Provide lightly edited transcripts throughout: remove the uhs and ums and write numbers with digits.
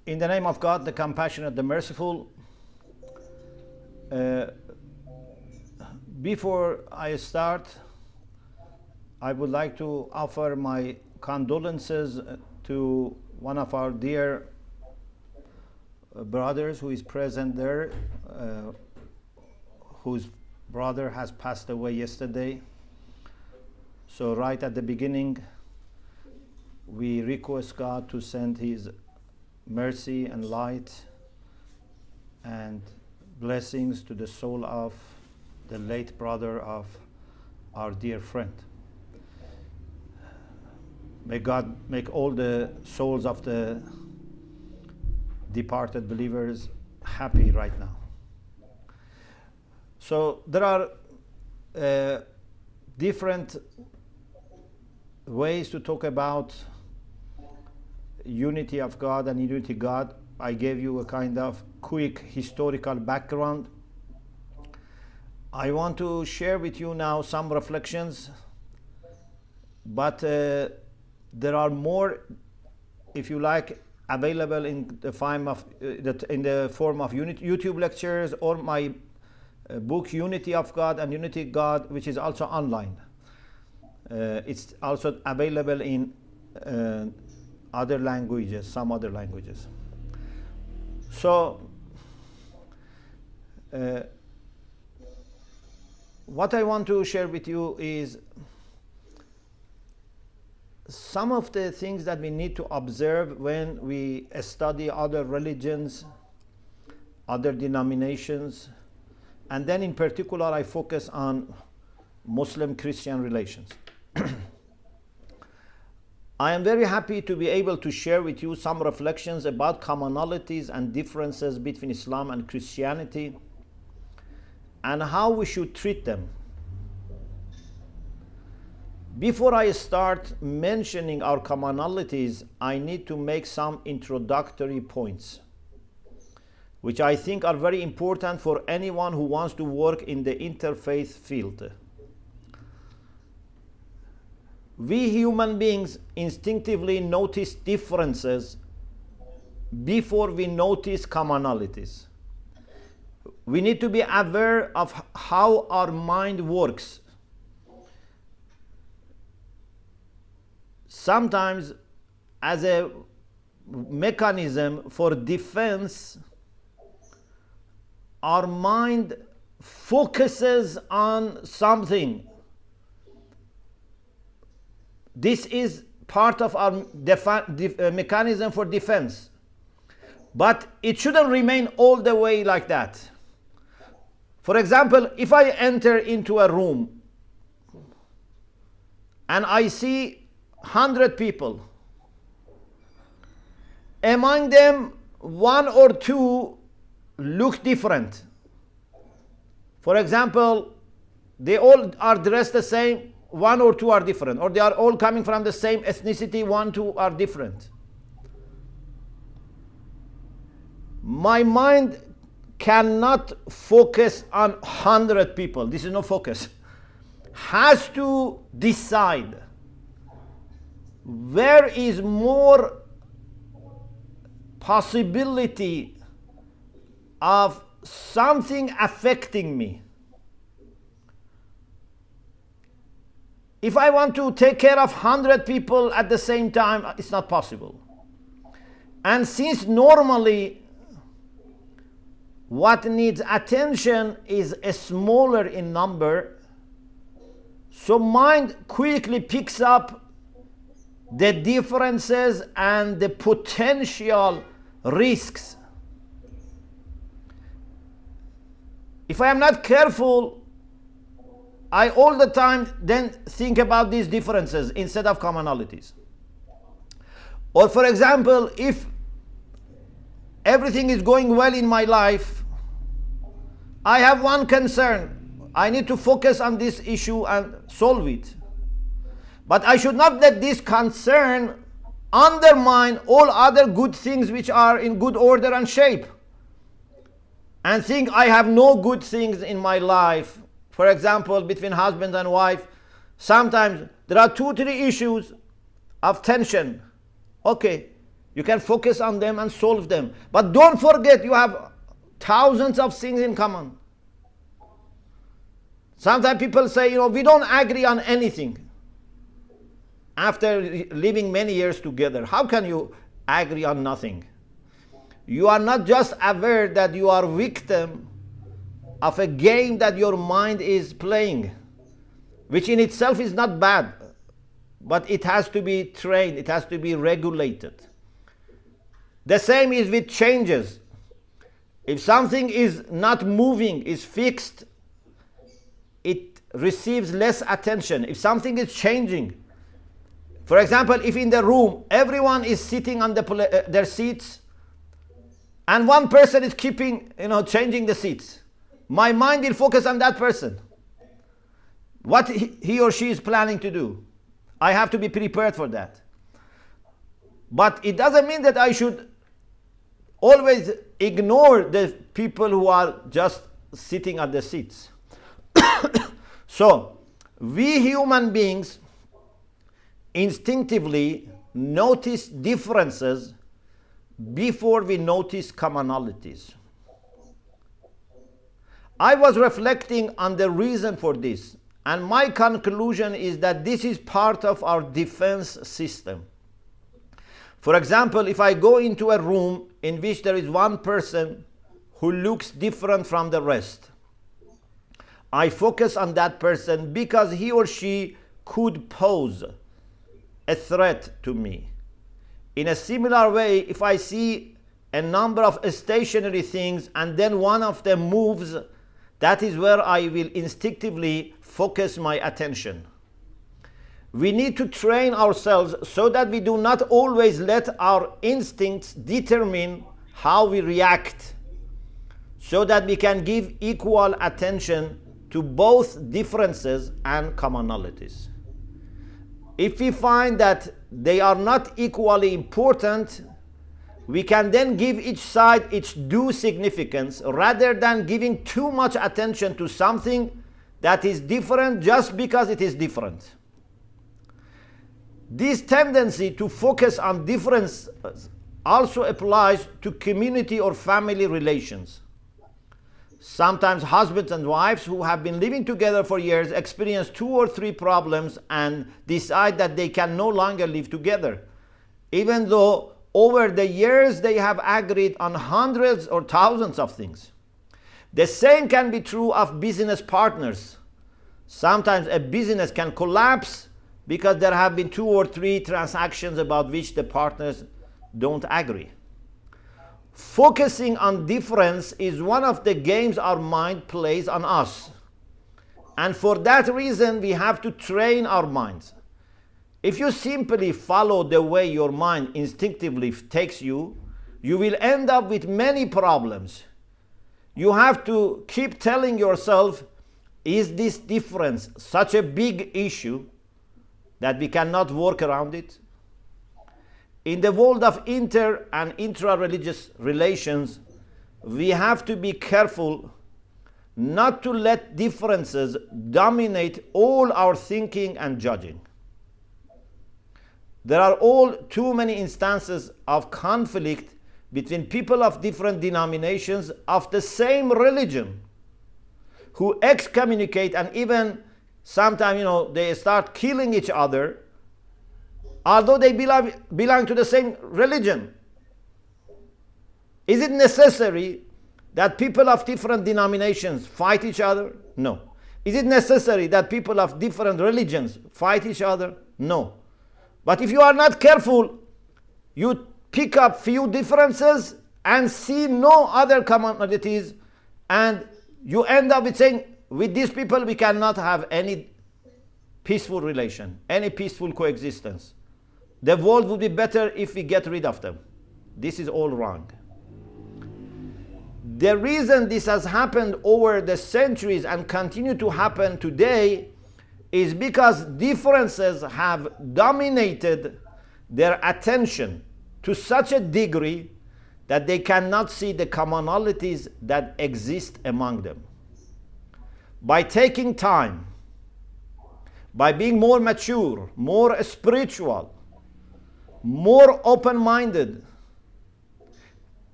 In the name of God, the compassionate, the merciful, before I start, I would like to offer my condolences to one of our dear brothers who is present there, whose brother has passed away yesterday. So right at the beginning, we request God to send His mercy and light and blessings to the soul of the late brother of our dear friend. May God make all the souls of the departed believers happy right now. So there are different ways to talk about unity of God and unity God. I gave you a kind of quick historical background. I want to share with you now some reflections, but there are more, if you like, available in the form of YouTube lectures or my book Unity of God and Unity God, which is also online. It's also available in other languages, some other languages. So what I want to share with you is some of the things that we need to observe when we study other religions, other denominations, and then in particular I focus on Muslim-Christian relations. I am very happy to be able to share with you some reflections about commonalities and differences between Islam and Christianity and how we should treat them. Before I start mentioning our commonalities, I need to make some introductory points, which I think are very important for anyone who wants to work in the interfaith field. We human beings instinctively notice differences before we notice commonalities. We need to be aware of how our mind works. Sometimes, as a mechanism for defense, our mind focuses on something. This is part of our mechanism for defense. But it shouldn't remain all the way like that. For example, if I enter into a room and I see 100 people, among them one or two look different. For example, they all are dressed the same, one or two are different, or they are all coming from the same ethnicity, one, two are different. My mind cannot focus on 100 people. This is no focus. Has to decide where is more possibility of something affecting me. If I want to take care of 100 people at the same time, it's not possible. And since normally what needs attention is smaller in number, so mind quickly picks up the differences and the potential risks. If I am not careful, I all the time then think about these differences instead of commonalities. Or for example, if everything is going well in my life, I have one concern. I need to focus on this issue and solve it. But I should not let this concern undermine all other good things which are in good order and shape, and think I have no good things in my life. For example, between husband and wife, sometimes there are 2-3 issues of tension. Okay, You can focus on them and solve them. But don't forget, you have thousands of things in common. Sometimes people say, we don't agree on anything. After living many years together, how can you agree on nothing? You are not just aware that you are victim of a game that your mind is playing, which in itself is not bad, but it has to be trained, it has to be regulated. The same is with changes. If something is not moving, is fixed, it receives less attention. If something is changing, for example, if in the room everyone is sitting on their seats and one person is keeping, changing the seats, my mind will focus on that person. What he or she is planning to do. I have to be prepared for that. But it doesn't mean that I should always ignore the people who are just sitting at the seats. So, we human beings instinctively notice differences before we notice commonalities. I was reflecting on the reason for this, and my conclusion is that this is part of our defense system. For example, if I go into a room in which there is one person who looks different from the rest, I focus on that person because he or she could pose a threat to me. In a similar way, if I see a number of stationary things and then one of them moves, that is where I will instinctively focus my attention. We need to train ourselves so that we do not always let our instincts determine how we react, so that we can give equal attention to both differences and commonalities. If we find that they are not equally important, we can then give each side its due significance rather than giving too much attention to something that is different just because it is different. This tendency to focus on difference also applies to community or family relations. Sometimes husbands and wives who have been living together for years experience 2 or 3 problems and decide that they can no longer live together, even though over the years they have agreed on hundreds or thousands of things. The same can be true of business partners. Sometimes a business can collapse because there have been 2 or 3 transactions about which the partners don't agree. Focusing on difference is one of the games our mind plays on us. And for that reason, we have to train our minds. If you simply follow the way your mind instinctively takes you, you will end up with many problems. You have to keep telling yourself, is this difference such a big issue that we cannot work around it? In the world of inter and intra-religious relations, we have to be careful not to let differences dominate all our thinking and judging. There are all too many instances of conflict between people of different denominations of the same religion who excommunicate and even sometimes, they start killing each other, although they belong to the same religion. Is it necessary that people of different denominations fight each other? No. Is it necessary that people of different religions fight each other? No. But if you are not careful, you pick up few differences and see no other commonalities, and you end up with saying, with these people we cannot have any peaceful relation, any peaceful coexistence. The world would be better if we get rid of them. This is all wrong. The reason this has happened over the centuries and continue to happen today is because differences have dominated their attention to such a degree that they cannot see the commonalities that exist among them. By taking time, by being more mature, more spiritual, more open-minded,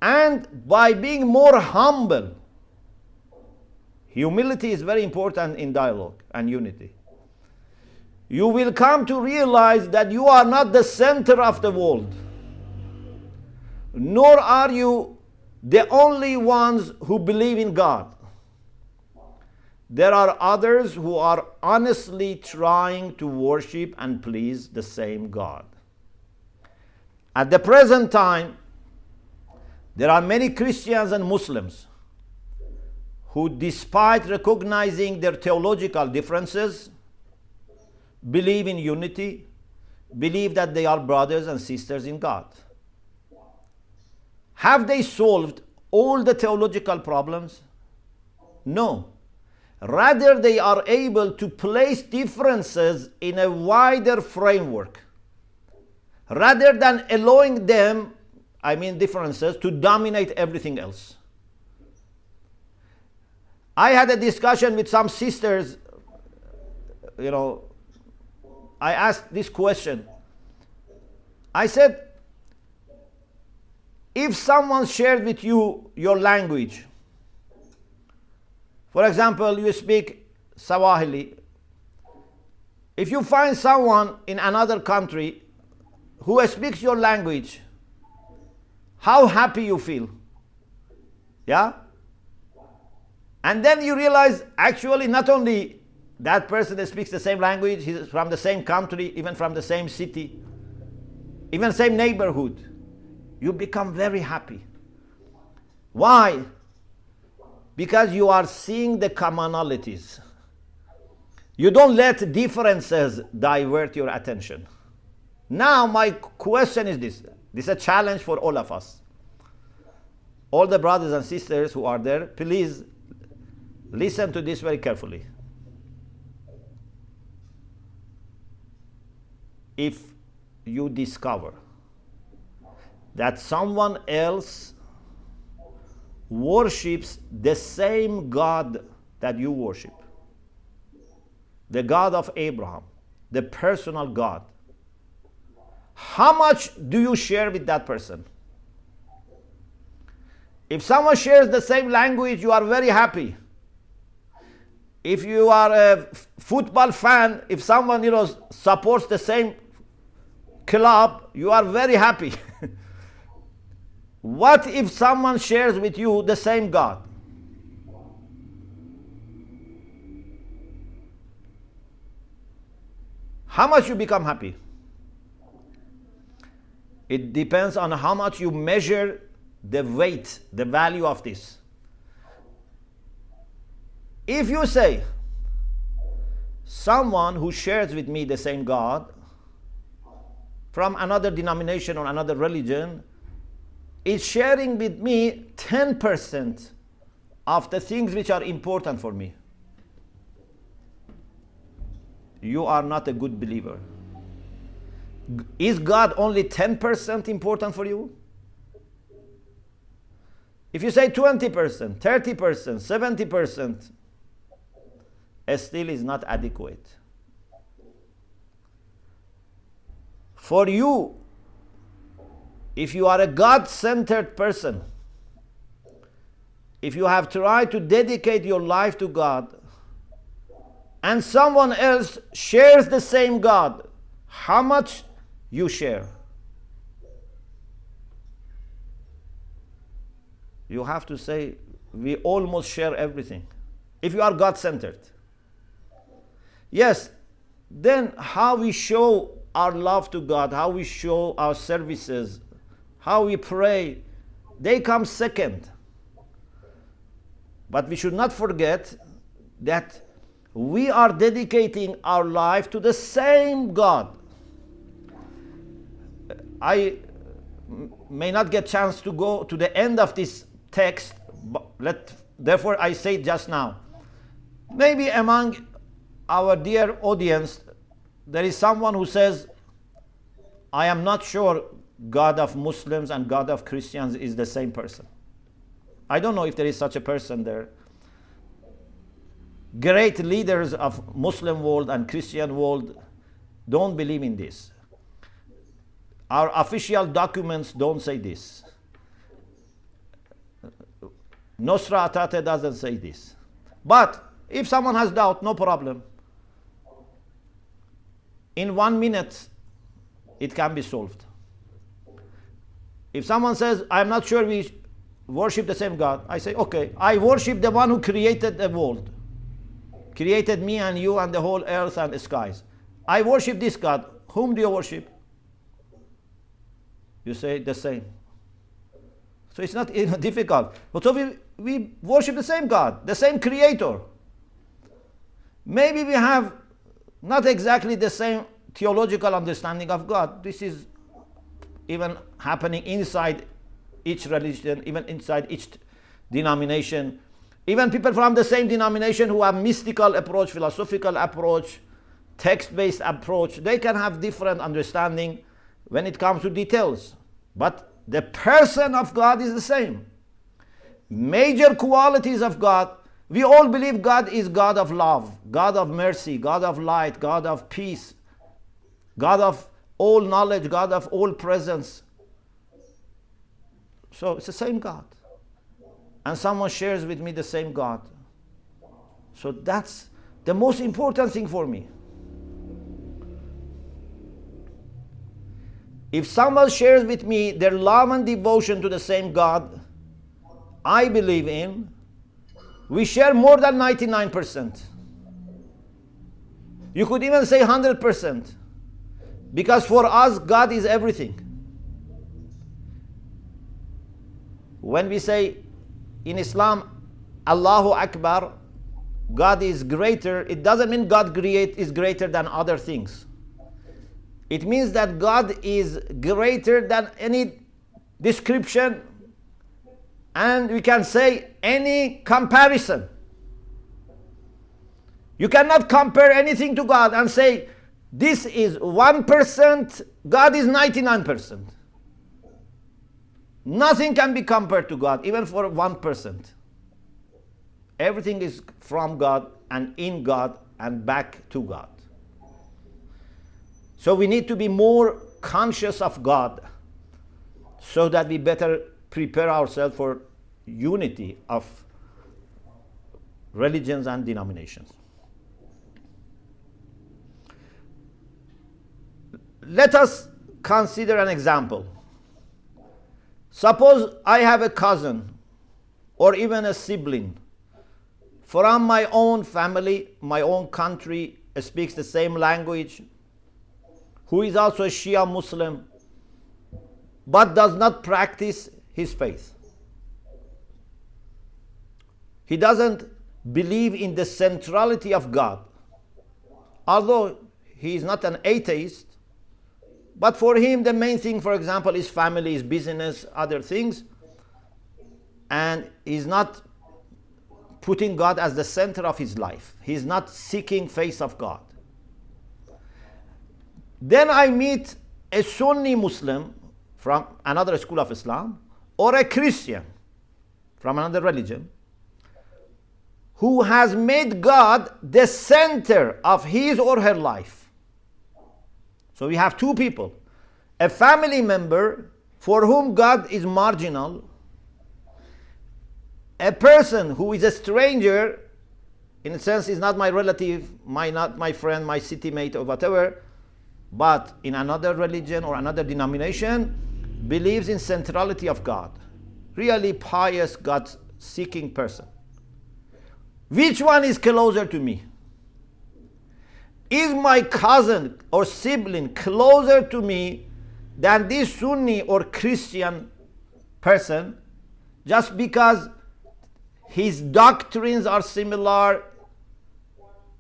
and by being more humble. Humility is very important in dialogue and unity. You will come to realize that you are not the center of the world, nor are you the only ones who believe in God. There are others who are honestly trying to worship and please the same God. At the present time, there are many Christians and Muslims who, despite recognizing their theological differences, believe in unity, believe that they are brothers and sisters in God. Have they solved all the theological problems? No. Rather, they are able to place differences in a wider framework, rather than allowing them, differences, to dominate everything else. I had a discussion with some sisters, I asked this question. I said, if someone shared with you your language, for example, you speak Swahili, if you find someone in another country who speaks your language, how happy you feel? Yeah? And then you realize, actually, not only that person that speaks the same language, he's from the same country, even from the same city, even same neighborhood, you become very happy. Why? Because you are seeing the commonalities. You don't let differences divert your attention. Now my question is this. This is a challenge for all of us. All the brothers and sisters who are there, please listen to this very carefully. If you discover that someone else worships the same God that you worship, the God of Abraham, the personal God, how much do you share with that person? If someone shares the same language, you are very happy. If you are a football fan, if someone supports the same club, you are very happy. What if someone shares with you the same God? How much you become happy? It depends on how much you measure the weight, the value of this. If you say, someone who shares with me the same God from another denomination or another religion is sharing with me 10% of the things which are important for me, you are not a good believer. Is God only 10% important for you? If you say 20%, 30%, 70%, it still is not adequate. For you, if you are a God-centered person, if you have tried to dedicate your life to God, and someone else shares the same God, how much you share? You have to say, we almost share everything. If you are God-centered. Yes, then how we show our love to God, how we show our services, how we pray, they come second. But we should not forget that we are dedicating our life to the same God. I may not get chance to go to the end of this text, but therefore I say it just now. Maybe among our dear audience, there is someone who says, I am not sure God of Muslims and God of Christians is the same person. I don't know if there is such a person there. Great leaders of Muslim world and Christian world don't believe in this. Our official documents don't say this. Nostra Aetate doesn't say this. But if someone has doubt, no problem. In 1 minute, it can be solved. If someone says, I'm not sure we worship the same God, I say, okay, I worship the one who created the world, created me and you and the whole earth and the skies. I worship this God. Whom do you worship? You say the same. So it's not difficult. But so we worship the same God, the same creator. Maybe we have not exactly the same theological understanding of God. This is even happening inside each religion, even inside each denomination. Even people from the same denomination who have mystical approach, philosophical approach, text-based approach, they can have different understanding when it comes to details. But the person of God is the same. Major qualities of God, we all believe God is God of love, God of mercy, God of light, God of peace, God of all knowledge, God of all presence. So it's the same God. And someone shares with me the same God. So that's the most important thing for me. If someone shares with me their love and devotion to the same God I believe in, we share more than 99%. You could even say 100%. Because for us, God is everything. When we say in Islam, Allahu Akbar, God is greater, it doesn't mean God is greater than other things. It means that God is greater than any description, and we can say any comparison. You cannot compare anything to God and say, this is 1%, God is 99%. Nothing can be compared to God, even for 1%. Everything is from God and in God and back to God. So we need to be more conscious of God so that we better prepare ourselves for unity of religions and denominations. Let us consider an example. Suppose I have a cousin or even a sibling from my own family, my own country, speaks the same language, who is also a Shia Muslim, but does not practice his faith. He doesn't believe in the centrality of God. Although he is not an atheist, but for him the main thing, for example, is family, is business, other things, and he's not putting God as the center of his life. He's not seeking face of God. Then I meet a Sunni Muslim from another school of Islam or a Christian from another religion who has made God the center of his or her life. So we have two people. A family member for whom God is marginal. A person who is a stranger, in a sense is not my relative, not my friend, my city mate or whatever, but in another religion or another denomination, believes in centrality of God. Really pious, God-seeking person. Which one is closer to me? Is my cousin or sibling closer to me than this Sunni or Christian person just because his doctrines are similar,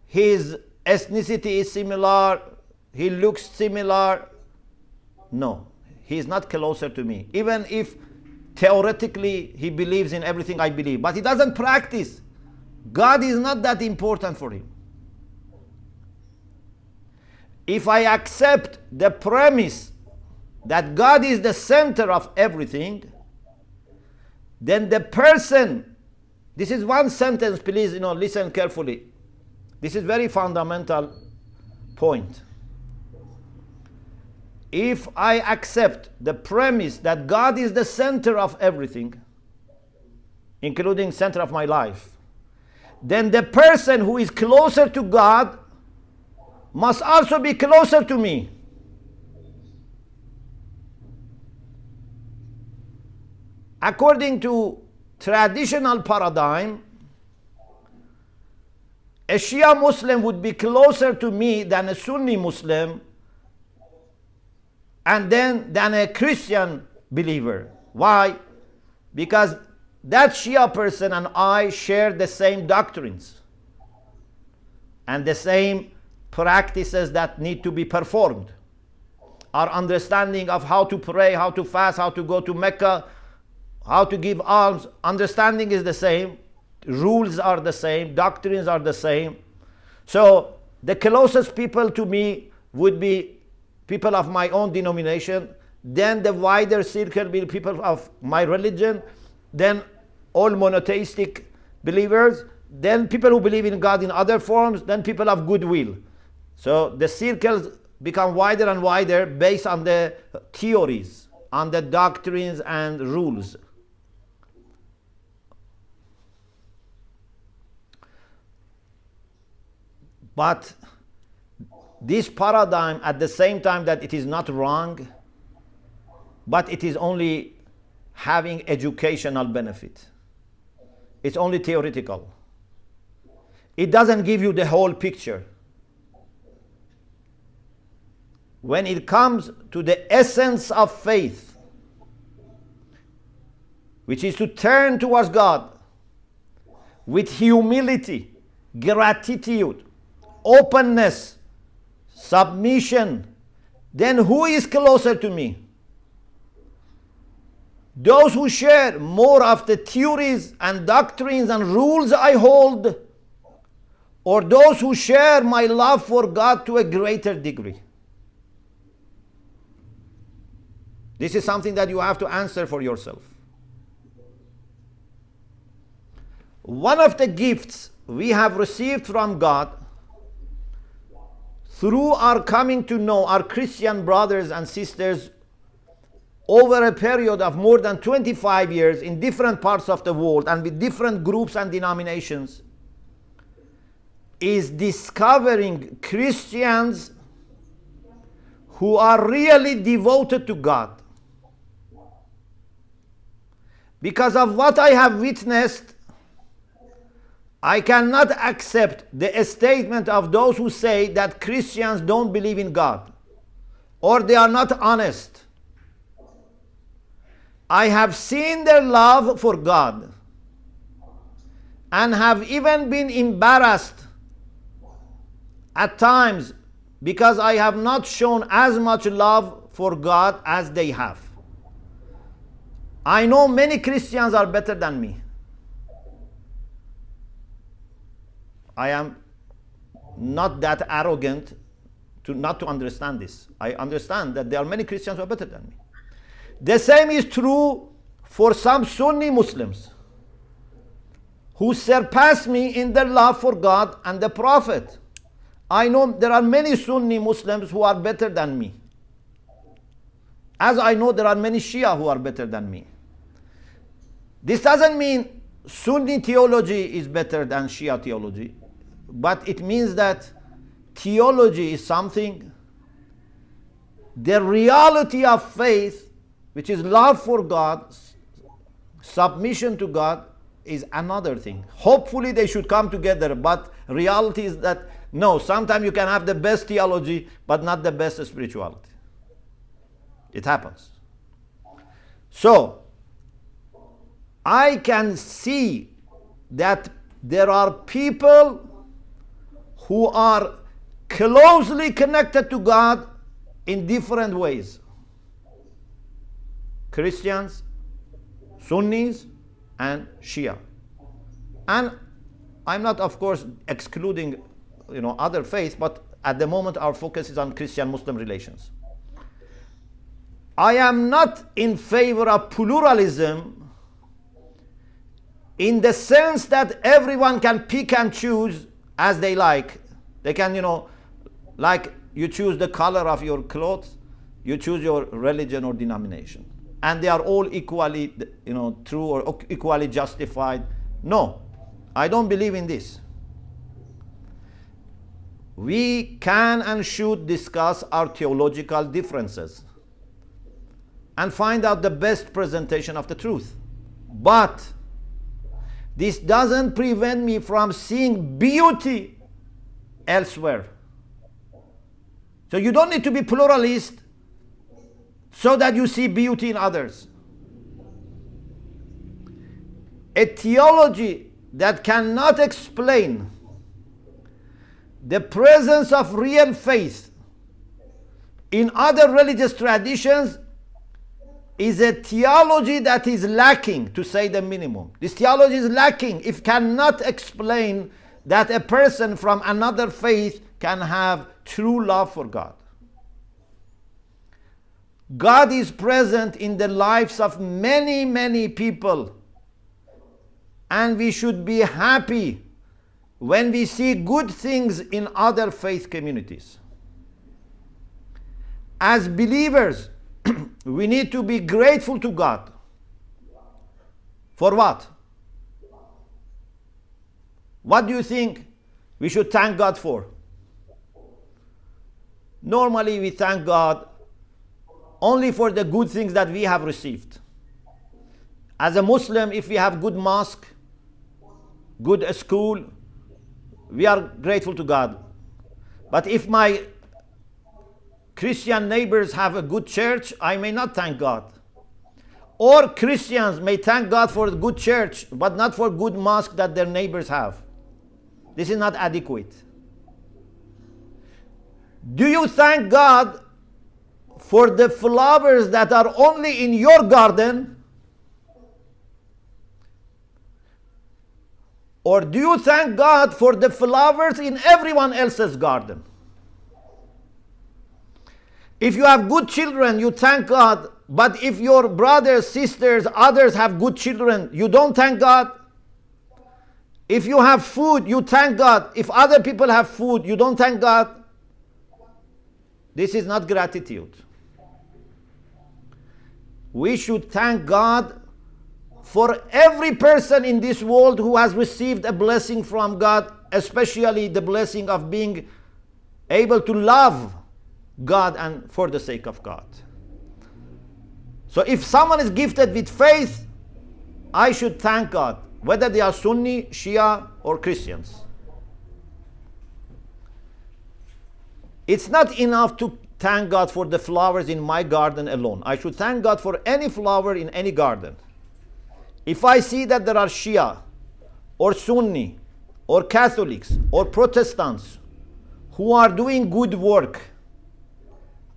his ethnicity is similar, he looks similar? No, he is not closer to me. Even if theoretically he believes in everything I believe, but he doesn't practice. God is not that important for him. If I accept the premise that God is the center of everything, then the person, this is one sentence, please, listen carefully. This is very fundamental point. if I accept the premise that God is the center of everything, including center of my life, then the person who is closer to God must also be closer to me. According to traditional paradigm, a Shia Muslim would be closer to me than a Sunni Muslim, and then than a Christian believer. Why? Because that Shia person and I share the same doctrines and the same practices that need to be performed. Our understanding of how to pray, how to fast, how to go to Mecca, how to give alms, understanding is the same, rules are the same, doctrines are the same. So the closest people to me would be people of my own denomination, then the wider circle will be people of my religion, then all monotheistic believers, then people who believe in God in other forms, then people of goodwill. So the circles become wider and wider based on the theories, on the doctrines and rules. But this paradigm, at the same time that it is not wrong, but it is only having educational benefit. It's only theoretical. It doesn't give you the whole picture. When it comes to the essence of faith, which is to turn towards God with humility, gratitude, openness, submission, then who is closer to me? Those who share more of the theories and doctrines and rules I hold, or those who share my love for God to a greater degree? This is something that you have to answer for yourself. One of the gifts we have received from God through our coming to know our Christian brothers and sisters over a period of more than 25 years in different parts of the world and with different groups and denominations, is discovering Christians who are really devoted to God. Because of what I have witnessed, I cannot accept the statement of those who say that Christians don't believe in God or they are not honest. I have seen their love for God and have even been embarrassed at times because I have not shown as much love for God as they have. I know many Christians are better than me. I am not that arrogant not to understand this. I understand that there are many Christians who are better than me. The same is true for some Sunni Muslims who surpass me in their love for God and the Prophet. I know there are many Sunni Muslims who are better than me, as I know there are many Shia who are better than me. This doesn't mean Sunni theology is better than Shia theology, but it means that theology is something, the reality of faith, which is love for God, submission to God, is another thing. Hopefully they should come together, but reality is that no, sometimes you can have the best theology, but not the best spirituality. It happens. So, I can see that there are people who are closely connected to God in different ways. Christians, Sunnis, and Shia. And I'm not, of course, excluding other faiths, but at the moment our focus is on Christian-Muslim relations. I am not in favor of pluralism in the sense that everyone can pick and choose as they like. They can, like you choose the color of your clothes, you choose your religion or denomination. And they are all equally, true or equally justified. No, I don't believe in this. We can and should discuss our theological differences and find out the best presentation of the truth. But this doesn't prevent me from seeing beauty elsewhere. So you don't need to be pluralist so that you see beauty in others. A theology that cannot explain the presence of real faith in other religious traditions is a theology that is lacking, to say the minimum. This theology is lacking. It cannot explain that a person from another faith can have true love for God. God is present in the lives of many, many people, and we should be happy when we see good things in other faith communities. As believers, we need to be grateful to God. For what? What do you think we should thank God for? Normally we thank God only for the good things that we have received. As a Muslim, if we have good mosque, good school, we are grateful to God. But if my Christian neighbors have a good church, I may not thank God. Or Christians may thank God for a good church, but not for good mosque that their neighbors have. This is not adequate. Do you thank God for the flowers that are only in your garden? Or do you thank God for the flowers in everyone else's garden? If you have good children, you thank God. But if your brothers, sisters, others have good children, you don't thank God. If you have food, you thank God. If other people have food, you don't thank God. This is not gratitude. We should thank God for every person in this world who has received a blessing from God, especially the blessing of being able to love God and for the sake of God. So if someone is gifted with faith, I should thank God, whether they are Sunni, Shia, or Christians. It's not enough to thank God for the flowers in my garden alone. I should thank God for any flower in any garden. If I see that there are Shia, or Sunni, or Catholics, or Protestants who are doing good work,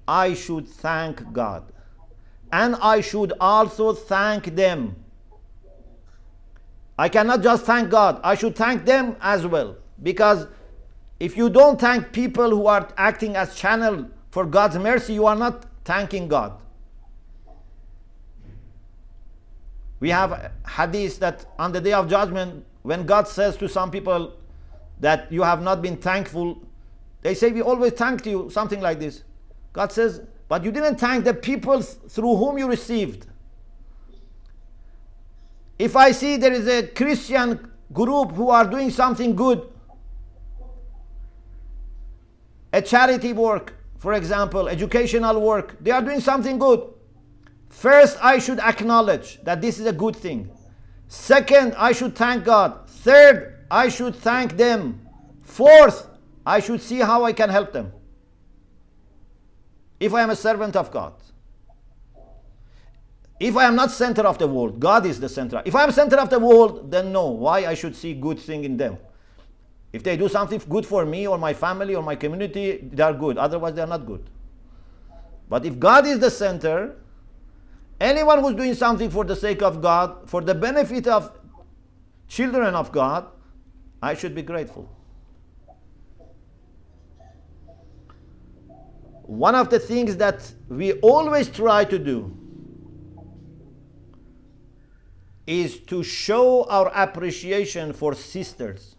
I should thank God. And I should also thank them. I cannot just thank God, I should thank them as well. Because if you don't thank people who are acting as channel for God's mercy, you are not thanking God. We have hadith that on the day of judgment, when God says to some people that you have not been thankful, they say, we always thanked you, something like this. God says, but you didn't thank the people through whom you received. If I see there is a Christian group who are doing something good, a charity work, for example, educational work, they are doing something good. First, I should acknowledge that this is a good thing. Second, I should thank God. Third, I should thank them. Fourth, I should see how I can help them. If I am a servant of God. If I am not center of the world, God is the center. If I am center of the world, then no, why I should see good thing in them? If they do something good for me or my family or my community, they are good. Otherwise, they are not good. But if God is the center, anyone who's doing something for the sake of God, for the benefit of children of God, I should be grateful. One of the things that we always try to do is to show our appreciation for sisters.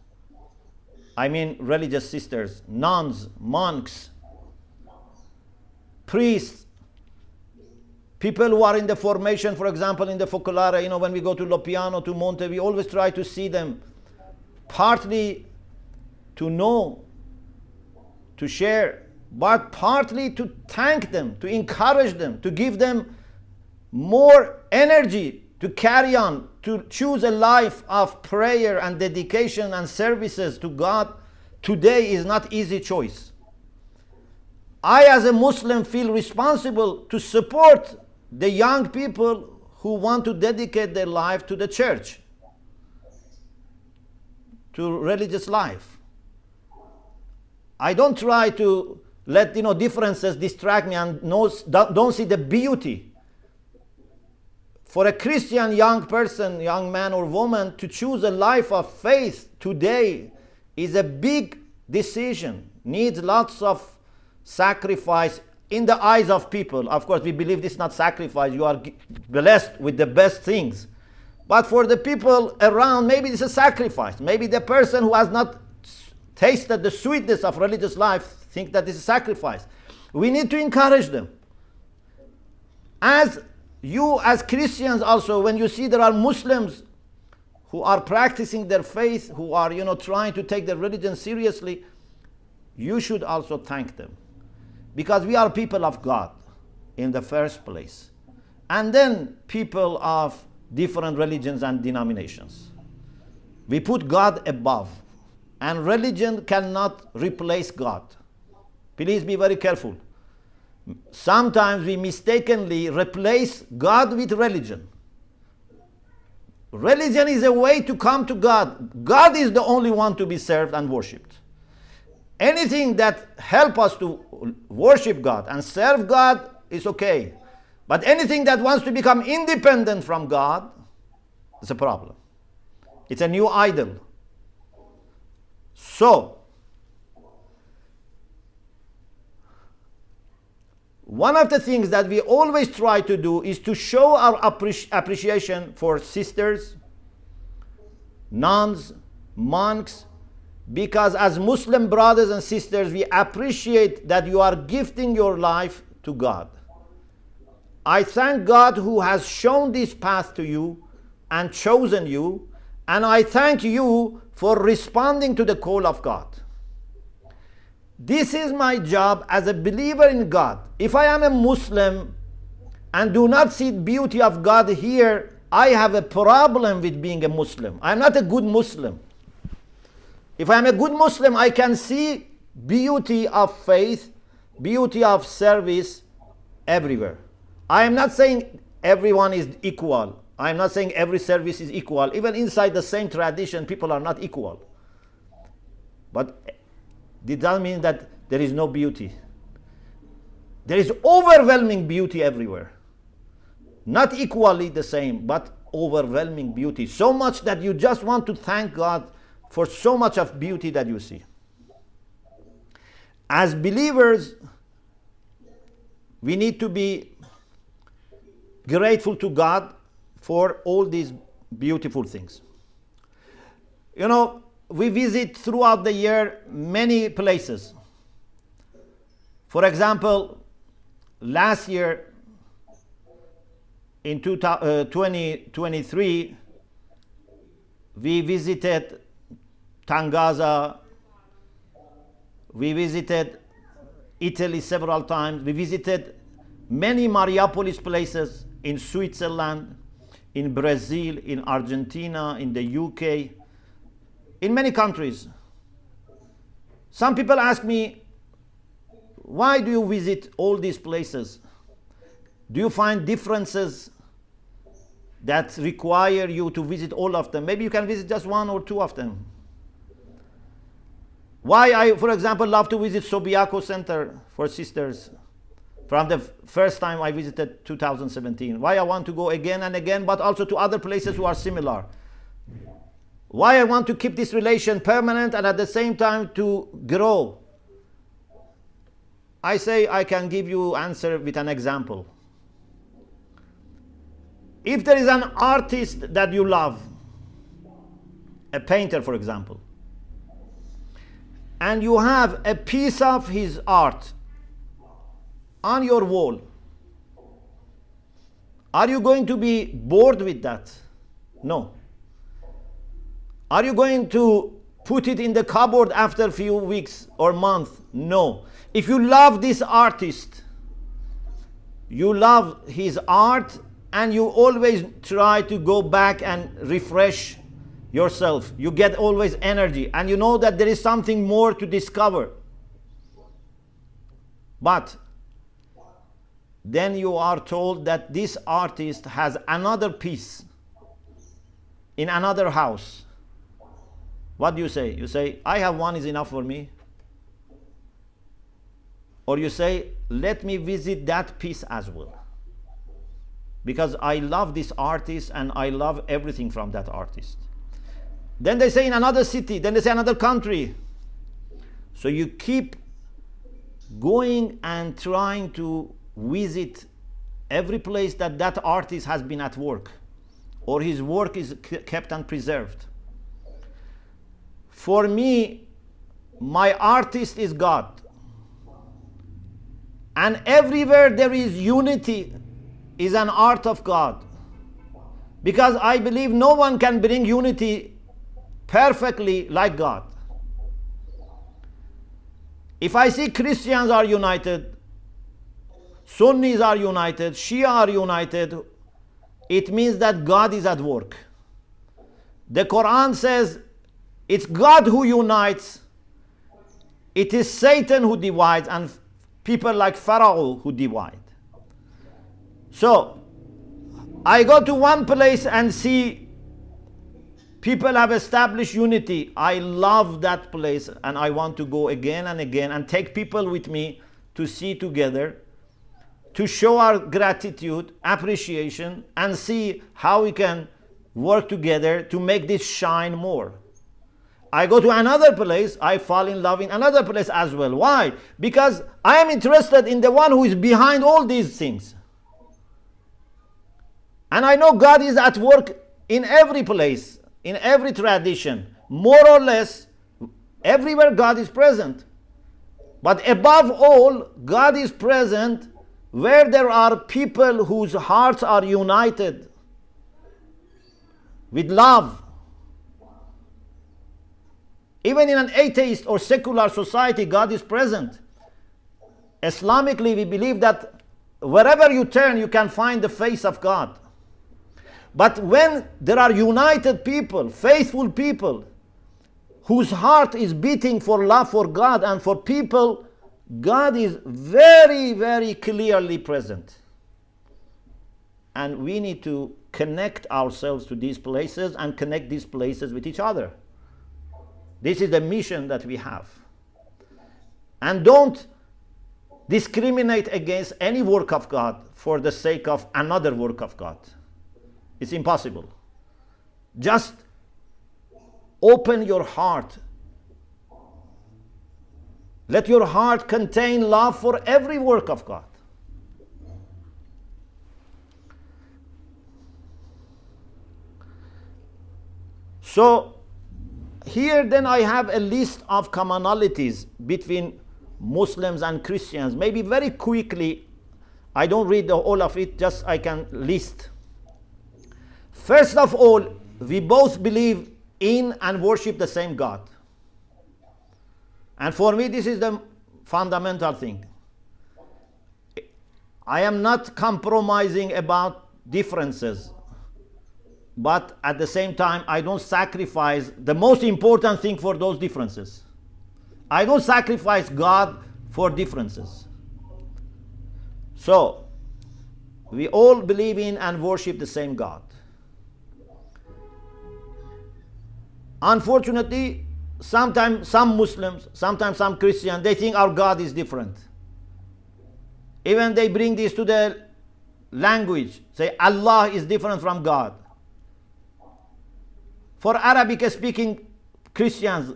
I mean religious sisters, nuns, monks, priests, People who are in the formation, for example, in the Focolare, when we go to Lopiano, to Monte, we always try to see them partly to know, to share, but partly to thank them, to encourage them, to give them more energy to carry on, to choose a life of prayer and dedication and services to God. Today is not easy choice. I, as a Muslim, feel responsible to support the young people who want to dedicate their life to the church, to religious life. I don't try to let differences distract me and don't see the beauty. For a Christian young person, young man or woman, to choose a life of faith today is a big decision, needs lots of sacrifice in the eyes of people. Of course, we believe this is not sacrifice. You are blessed with the best things. But for the people around, maybe it's a sacrifice. Maybe the person who has not tasted the sweetness of religious life think that this is a sacrifice. We need to encourage them. As Christians also, when you see there are Muslims who are practicing their faith, who are trying to take their religion seriously, you should also thank them. Because we are people of God in the first place. And then people of different religions and denominations. We put God above. And religion cannot replace God. Please be very careful. Sometimes we mistakenly replace God with religion. Religion is a way to come to God. God is the only one to be served and worshipped. Anything that helps us to worship God and serve God is okay. But anything that wants to become independent from God is a problem. It's a new idol. So, one of the things that we always try to do is to show our appreciation for sisters, nuns, monks, because as Muslim brothers and sisters, we appreciate that you are gifting your life to God. I thank God who has shown this path to you and chosen you, and I thank you for responding to the call of God. This is my job as a believer in God. If I am a Muslim and do not see beauty of God here, I have a problem with being a Muslim. I am not a good Muslim. If I am a good Muslim, I can see beauty of faith, beauty of service everywhere. I am not saying everyone is equal. I am not saying every service is equal. Even inside the same tradition, people are not equal. But it doesn't mean that there is no beauty. There is overwhelming beauty everywhere. Not equally the same, but overwhelming beauty. So much that you just want to thank God for so much of beauty that you see. As believers, we need to be grateful to God for all these beautiful things. We visit throughout the year many places. For example, last year in 2023, we visited Tangaza, we visited Italy several times, we visited many Mariapolis places in Switzerland, in Brazil, in Argentina, in the UK, in many countries. Some people ask me, why do you visit all these places? Do you find differences that require you to visit all of them? Maybe you can visit just one or two of them. Why I, for example, love to visit Subiaco Center for Sisters from the first time I visited 2017. Why I want to go again and again, but also to other places who are similar. Why I want to keep this relation permanent and at the same time to grow. I say I can give you answer with an example. If there is an artist that you love, a painter for example, and you have a piece of his art on your wall, Are you going to be bored with that? No. Are you going to put it in the cupboard after a few weeks or months? No. If you love this artist, you love his art, and you always try to go back and refresh yourself. You get always energy, and you know that there is something more to discover. But then you are told that this artist has another piece in another house. What do you say? You say, I have one is enough for me. Or you say, let me visit that piece as well, because I love this artist and I love everything from that artist. Then they say in another city, then they say another country. So you keep going and trying to visit every place that that artist has been at work, or his work is kept and preserved. For me, my artist is God. And everywhere there is unity is an art of God. Because I believe no one can bring unity perfectly like God. If I see Christians are united, Sunnis are united, Shia are united, it means that God is at work. The Quran says it's God who unites, it is Satan who divides, and people like Pharaoh who divide. So I go to one place and see people have established unity. I love that place and I want to go again and again and take people with me to see together, to show our gratitude, appreciation, and see how we can work together to make this shine more. I go to another place, I fall in love in another place as well. Why? Because I am interested in the one who is behind all these things. And I know God is at work in every place, in every tradition. More or less, everywhere God is present. But above all, God is present where there are people whose hearts are united with love. Even in an atheist or secular society, God is present. Islamically, we believe that wherever you turn, you can find the face of God. But when there are united people, faithful people, whose heart is beating for love for God and for people, God is very, very clearly present. And we need to connect ourselves to these places and connect these places with each other. This is the mission that we have. And don't discriminate against any work of God for the sake of another work of God. It's impossible. Just open your heart. Let your heart contain love for every work of God. So, here then I have a list of commonalities between Muslims and Christians. Maybe very quickly, I don't read all of it, just I can list. First of all, we both believe in and worship the same God. And for me, this is the fundamental thing. I am not compromising about differences. But at the same time, I don't sacrifice the most important thing for those differences. I don't sacrifice God for differences. So, we all believe in and worship the same God. Unfortunately, sometimes some Muslims, sometimes some Christians, they think our God is different. Even they bring this to the language, say Allah is different from God. For Arabic-speaking Christians,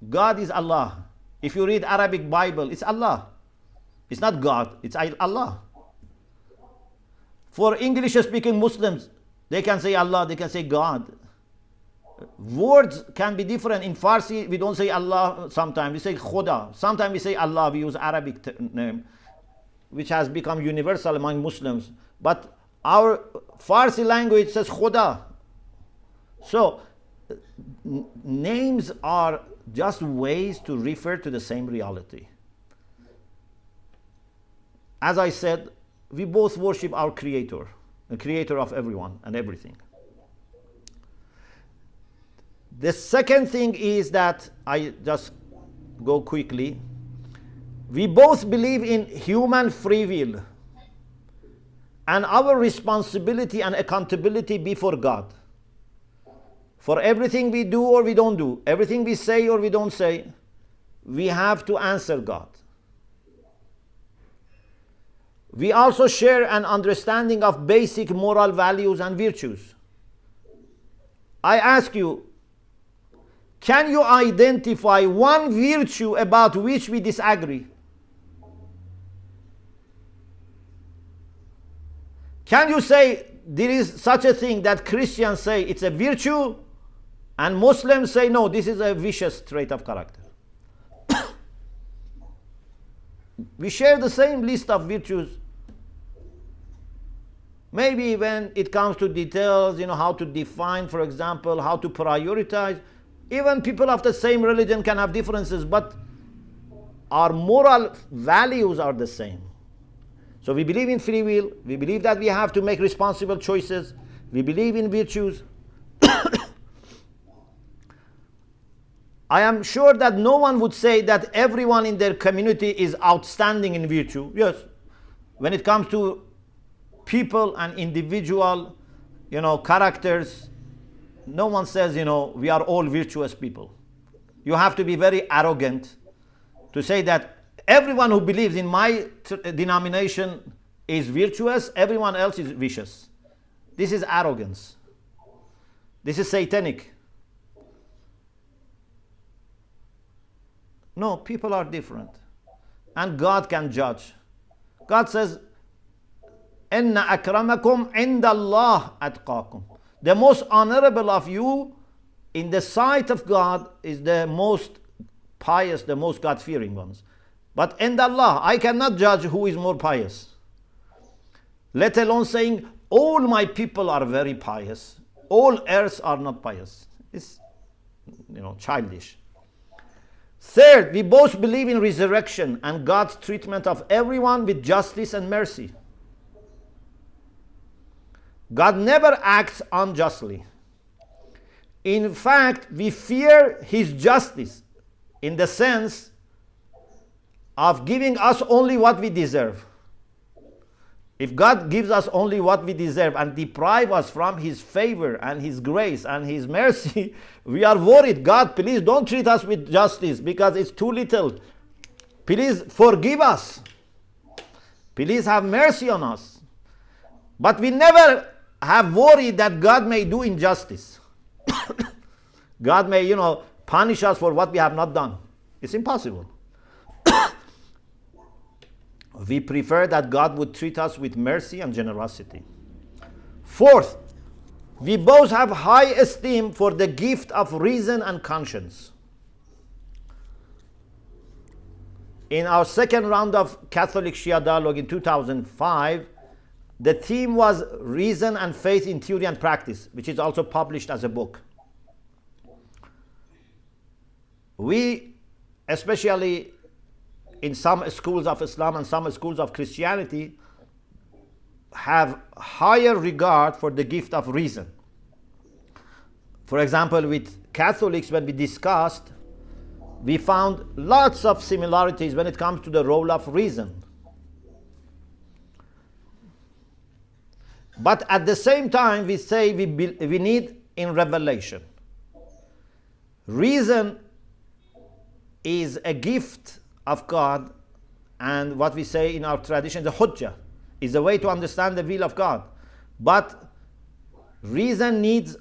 God is Allah. If you read Arabic Bible, it's Allah. It's not God, it's Allah. For English-speaking Muslims, they can say Allah, they can say God. Words can be different. In Farsi, we don't say Allah sometimes, we say Khuda. Sometimes we say Allah, we use Arabic name, which has become universal among Muslims. But Our Farsi language says Khuda. So, names are just ways to refer to the same reality. As I said, we both worship our Creator, the Creator of everyone and everything. The second thing is that, I just go quickly, we both believe in human free will and our responsibility and accountability before God. For everything we do or we don't do, everything we say or we don't say, we have to answer God. We also share an understanding of basic moral values and virtues. I ask you, can you identify one virtue about which we disagree? Can you say there is such a thing that Christians say it's a virtue and Muslims say no, this is a vicious trait of character? We share the same list of virtues. Maybe when it comes to details, how to define, for example, how to prioritize, even people of the same religion can have differences, but our moral values are the same. So we believe in free will, we believe that we have to make responsible choices, we believe in virtues. I am sure that no one would say that everyone in their community is outstanding in virtue. Yes, when it comes to people and individual, characters, no one says, we are all virtuous people. You have to be very arrogant to say that everyone who believes in my denomination is virtuous, everyone else is vicious. This is arrogance. This is satanic. No, people are different. And God can judge. God says, "Inna akramakum indallah atqakum." The most honorable of you in the sight of God is the most pious, the most God-fearing ones. But indallah, I cannot judge who is more pious. Let alone saying, all my people are very pious. All earths are not pious. It's, childish. Third, we both believe in resurrection and God's treatment of everyone with justice and mercy. God never acts unjustly. In fact, we fear His justice in the sense of giving us only what we deserve. If God gives us only what we deserve and deprive us from His favor and His grace and His mercy, we are worried. God, please don't treat us with justice because it's too little. Please forgive us. Please have mercy on us. But we never have worried that God may do injustice. God may, punish us for what we have not done. It's impossible. We prefer that God would treat us with mercy and generosity. Fourth, we both have high esteem for the gift of reason and conscience. In our second round of Catholic Shia Dialogue in 2005, the theme was Reason and Faith in Theory and Practice, which is also published as a book. We, especially in some schools of Islam and some schools of Christianity, have higher regard for the gift of reason. For example, with Catholics, when we discussed, we found lots of similarities when it comes to the role of reason. But at the same time, we say we need in revelation. Reason is a gift of God, and what we say in our tradition, the hujjah, is a way to understand the will of God. But reason needs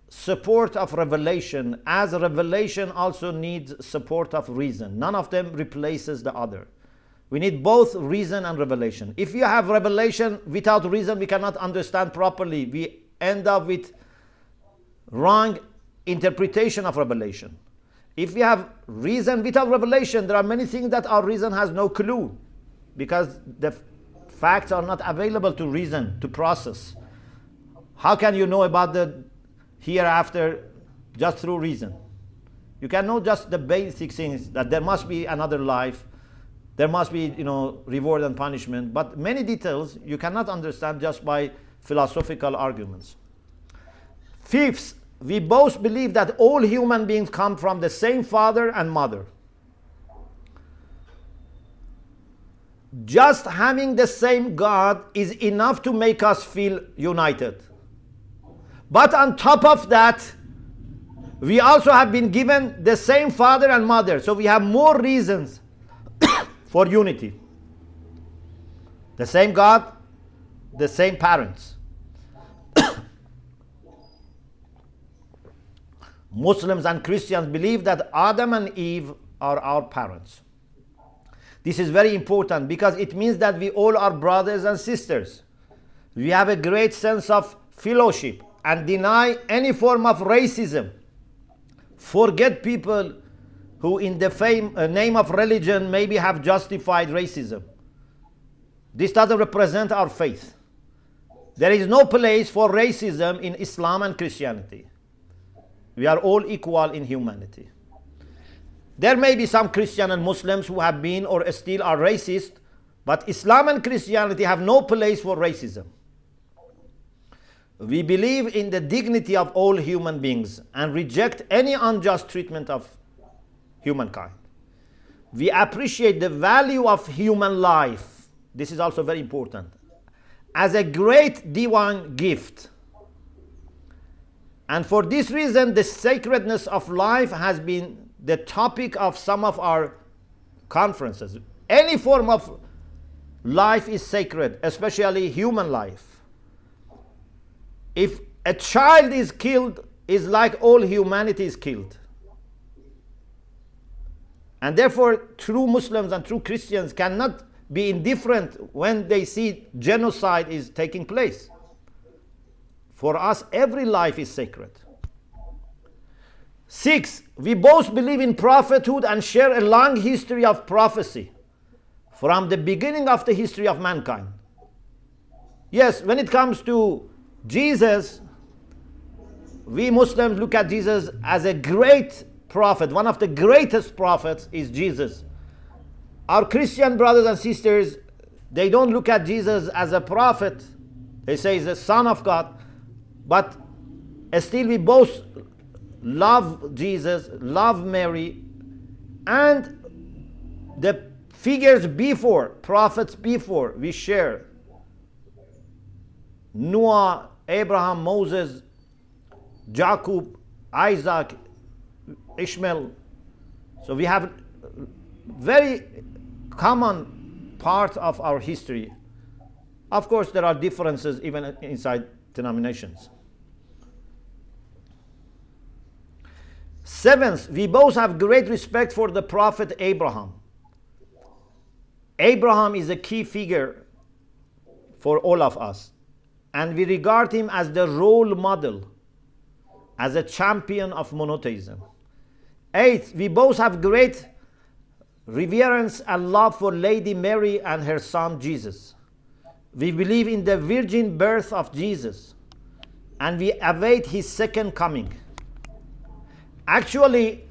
support of revelation, as revelation also needs support of reason. None of them replaces the other. We need both reason and revelation. If you have revelation without reason, we cannot understand properly. We end up with wrong interpretation of revelation. If we have reason without revelation, there are many things that our reason has no clue, because the facts are not available to reason, to process. How can you know about the hereafter just through reason? You can know just the basic things, that there must be another life, there must be, reward and punishment, but many details you cannot understand just by philosophical arguments. Fifth, we both believe that all human beings come from the same father and mother. Just having the same God is enough to make us feel united. But on top of that, we also have been given the same father and mother, so we have more reasons for unity. The same God, the same parents. Muslims and Christians believe that Adam and Eve are our parents. This is very important because it means that we all are brothers and sisters. We have a great sense of fellowship and deny any form of racism. Forget people who in the name of religion maybe have justified racism. This doesn't represent our faith. There is no place for racism in Islam and Christianity. We are all equal in humanity. There may be some Christian and Muslims who have been or still are racist, but Islam and Christianity have no place for racism. We believe in the dignity of all human beings and reject any unjust treatment of humankind. We appreciate the value of human life. This is also very important. As a great divine gift. And for this reason, the sacredness of life has been the topic of some of our conferences. Any form of life is sacred, especially human life. If a child is killed, it's like all humanity is killed. And therefore, true Muslims and true Christians cannot be indifferent when they see genocide is taking place. For us, every life is sacred. 6, we both believe in prophethood and share a long history of prophecy from the beginning of the history of mankind. Yes, when it comes to Jesus, we Muslims look at Jesus as a great prophet. One of the greatest prophets is Jesus. Our Christian brothers and sisters, they don't look at Jesus as a prophet. They say he's the Son of God. But still we both love Jesus, love Mary, and the figures before, prophets before, we share. Noah, Abraham, Moses, Jacob, Isaac, Ishmael. So we have very common part of our history. Of course, there are differences even inside denominations. 7th, we both have great respect for the prophet Abraham. Abraham is a key figure for all of us, and we regard him as the role model, as a champion of monotheism. 8th, we both have great reverence and love for Lady Mary and her son Jesus. We believe in the virgin birth of Jesus, and we await his second coming. Actually,